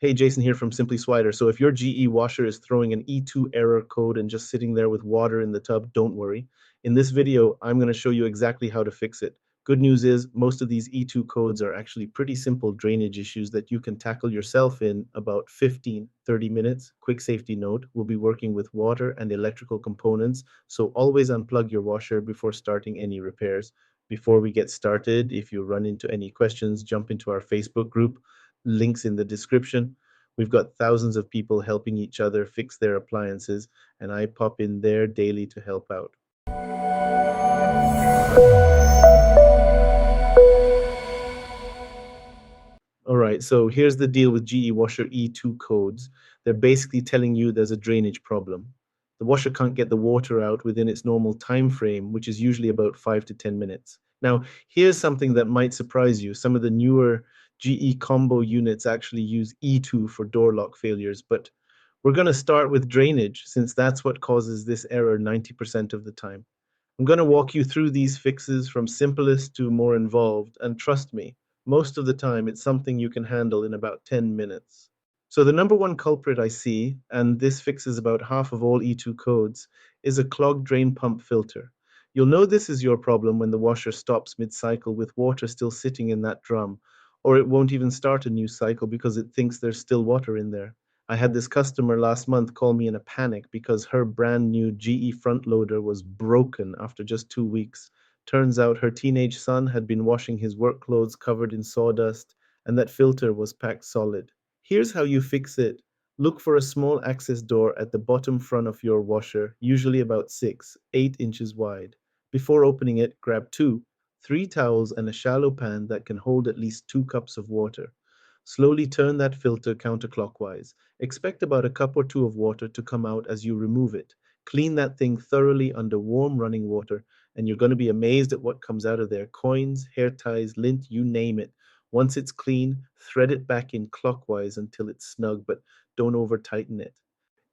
Hey, Jason here from Simply Swider. So if your GE washer is throwing an E2 error code and just sitting there with water in the tub, don't worry. In this video, I'm going to show you exactly how to fix it. Good news is most of these E2 codes are actually pretty simple drainage issues that you can tackle yourself in about 15-30 minutes. Quick safety note, we'll be working with water and electrical components, so always unplug your washer before starting any repairs. Before we get started, if you run into any questions, jump into our Facebook group. Links in the description. We've got thousands of people helping each other fix their appliances, and I pop in there daily to help out. All right, so here's the deal with GE Washer E2 codes. They're basically telling you there's a drainage problem. The washer can't get the water out within its normal time frame, which is usually about 5 to 10 minutes. Now, here's something that might surprise you. Some of the newer GE combo units actually use E2 for door lock failures, but we're going to start with drainage since that's what causes this error 90% of the time. I'm going to walk you through these fixes from simplest to more involved, and trust me, most of the time it's something you can handle in about 10 minutes. So the number one culprit I see, and this fixes about half of all E2 codes, is a clogged drain pump filter. You'll know this is your problem when the washer stops mid-cycle with water still sitting in that drum, or it won't even start a new cycle because it thinks there's still water in there. I had this customer last month call me in a panic because her brand new GE front loader was broken after just 2 weeks. Turns out her teenage son had been washing his work clothes covered in sawdust, and that filter was packed solid. Here's how you fix it. Look for a small access door at the bottom front of your washer, usually about 8 inches wide. Before opening it, grab 3 towels and a shallow pan that can hold at least 2 cups of water. Slowly turn that filter counterclockwise. Expect about a cup or two of water to come out as you remove it. Clean that thing thoroughly under warm running water, and you're going to be amazed at what comes out of there. Coins, hair ties, lint, you name it. Once it's clean, thread it back in clockwise until it's snug, but don't over tighten it.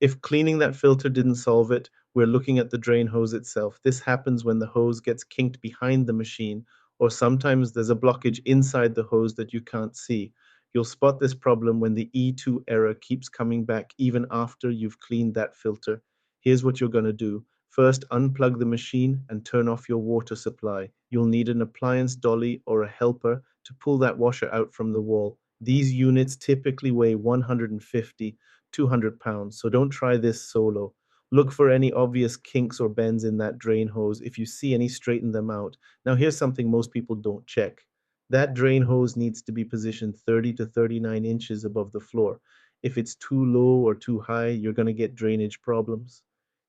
If cleaning that filter didn't solve it, we're looking at the drain hose itself. This happens when the hose gets kinked behind the machine, or sometimes there's a blockage inside the hose that you can't see. You'll spot this problem when the E2 error keeps coming back even after you've cleaned that filter. Here's what you're going to do. First, unplug the machine and turn off your water supply. You'll need an appliance dolly or a helper to pull that washer out from the wall. These units typically weigh 150 200 pounds, so don't try this solo. Look for any obvious kinks or bends in that drain hose. If you see any, straighten them out. Now, here's something most people don't check. That drain hose needs to be positioned 30 to 39 inches above the floor. If it's too low or too high, you're going to get drainage problems.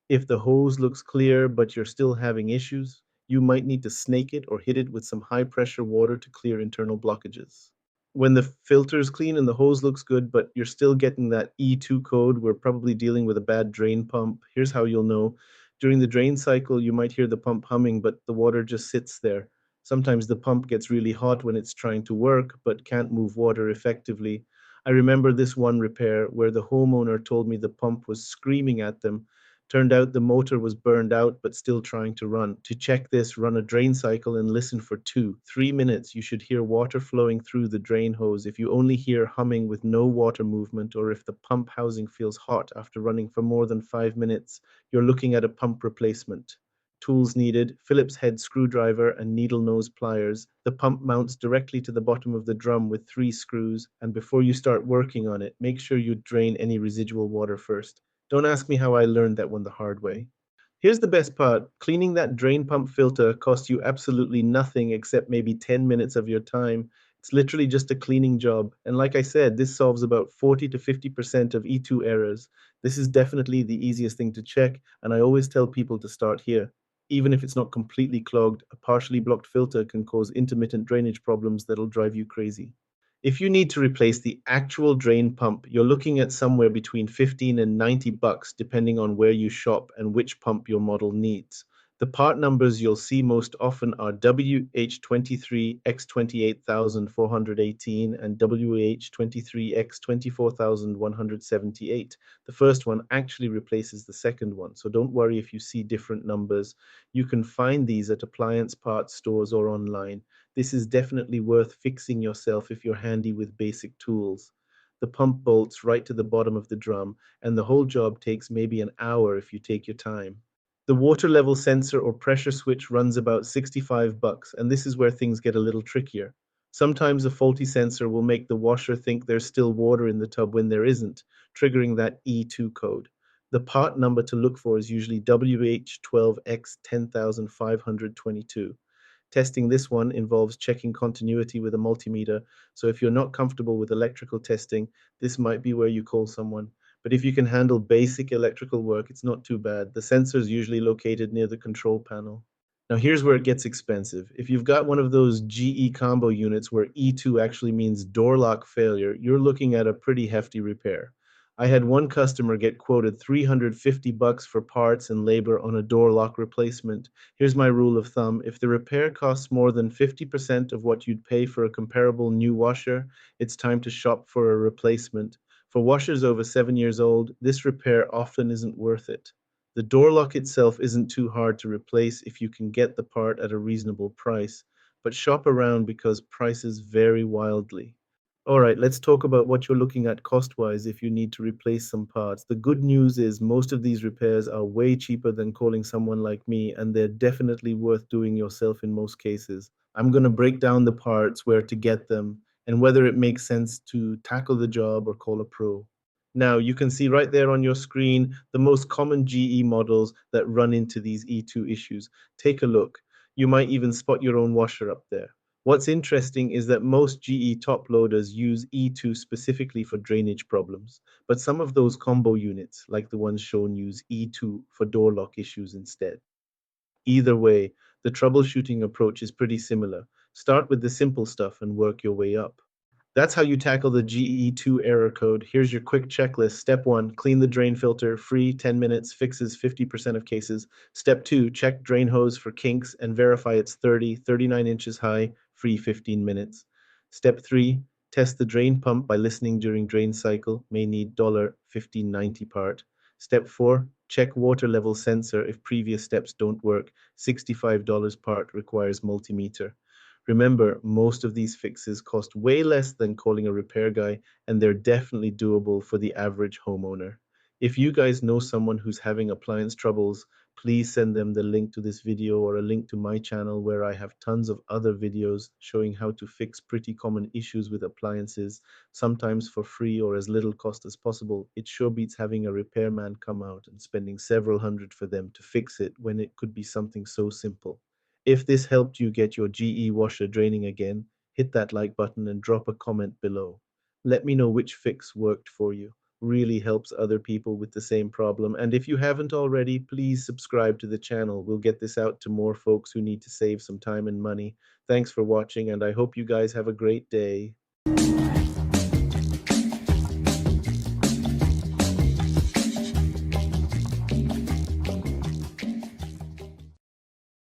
If the hose looks clear but you're still having issues, you might need to snake it or hit it with some high pressure water to clear internal blockages. When the filter is clean and the hose looks good, but you're still getting that E2 code, we're probably dealing with a bad drain pump. Here's how you'll know. During the drain cycle, you might hear the pump humming, but the water just sits there. Sometimes the pump gets really hot when it's trying to work, but can't move water effectively. I remember this one repair where the homeowner told me the pump was screaming at them. Turned out the motor was burned out but still trying to run. To check this, run a drain cycle and listen for 3 minutes. You should hear water flowing through the drain hose. If you only hear humming with no water movement, or if the pump housing feels hot after running for more than 5 minutes, you're looking at a pump replacement. Tools needed: Phillips head screwdriver and needle nose pliers. The pump mounts directly to the bottom of the drum with 3 screws, and before you start working on it, make sure you drain any residual water first. Don't ask me how I learned that one the hard way. Here's the best part. Cleaning that drain pump filter costs you absolutely nothing except maybe 10 minutes of your time. It's literally just a cleaning job. And like I said, this solves about 40 to 50% of E2 errors. This is definitely the easiest thing to check, and I always tell people to start here. Even if it's not completely clogged, a partially blocked filter can cause intermittent drainage problems that'll drive you crazy. If you need to replace the actual drain pump, you're looking at somewhere between 15 and 90 bucks depending on where you shop and which pump your model needs. The part numbers you'll see most often are WH23X28418 and WH23X24178. The first one actually replaces the second one, so don't worry if you see different numbers. You can find these at appliance parts stores or online. This is definitely worth fixing yourself if you're handy with basic tools. The pump bolts right to the bottom of the drum, and the whole job takes maybe an hour if you take your time. The water level sensor or pressure switch runs about 65 bucks, and this is where things get a little trickier. Sometimes a faulty sensor will make the washer think there's still water in the tub when there isn't, triggering that E2 code. The part number to look for is usually WH12X10522. Testing this one involves checking continuity with a multimeter, so if you're not comfortable with electrical testing, this might be where you call someone. But if you can handle basic electrical work, it's not too bad. The sensor is usually located near the control panel. Now, here's where it gets expensive. If you've got one of those GE combo units where E2 actually means door lock failure, you're looking at a pretty hefty repair. I had one customer get quoted 350 bucks for parts and labor on a door lock replacement. Here's my rule of thumb. If the repair costs more than 50% of what you'd pay for a comparable new washer, it's time to shop for a replacement. For washers over 7 years old, this repair often isn't worth it. The door lock itself isn't too hard to replace if you can get the part at a reasonable price, but shop around because prices vary wildly. All right, let's talk about what you're looking at cost-wise if you need to replace some parts. The good news is most of these repairs are way cheaper than calling someone like me, and they're definitely worth doing yourself in most cases. I'm going to break down the parts, where to get them, and whether it makes sense to tackle the job or call a pro. Now, you can see right there on your screen the most common GE models that run into these E2 issues. Take a look. You might even spot your own washer up there. What's interesting is that most GE top loaders use E2 specifically for drainage problems, but some of those combo units, like the ones shown, use E2 for door lock issues instead. Either way, the troubleshooting approach is pretty similar. Start with the simple stuff and work your way up. That's how you tackle the GE2 error code. Here's your quick checklist. Step 1, clean the drain filter. Free 10 minutes, fixes 50% of cases. Step 2, check drain hose for kinks and verify it's 39 inches high. Free 15 minutes. Step 3, test the drain pump by listening during drain cycle. May need $15.90 part. Step 4, check water level sensor if previous steps don't work. $65 part, requires multimeter. Remember, most of these fixes cost way less than calling a repair guy, and they're definitely doable for the average homeowner. If you guys know someone who's having appliance troubles, please send them the link to this video or a link to my channel where I have tons of other videos showing how to fix pretty common issues with appliances, sometimes for free or as little cost as possible. It sure beats having a repairman come out and spending several hundred for them to fix it when it could be something so simple. If this helped you get your GE washer draining again, hit that like button and drop a comment below. Let me know which fix worked for you. Really helps other people with the same problem. And if you haven't already, please subscribe to the channel. We'll get this out to more folks who need to save some time and money. Thanks for watching, and I hope you guys have a great day.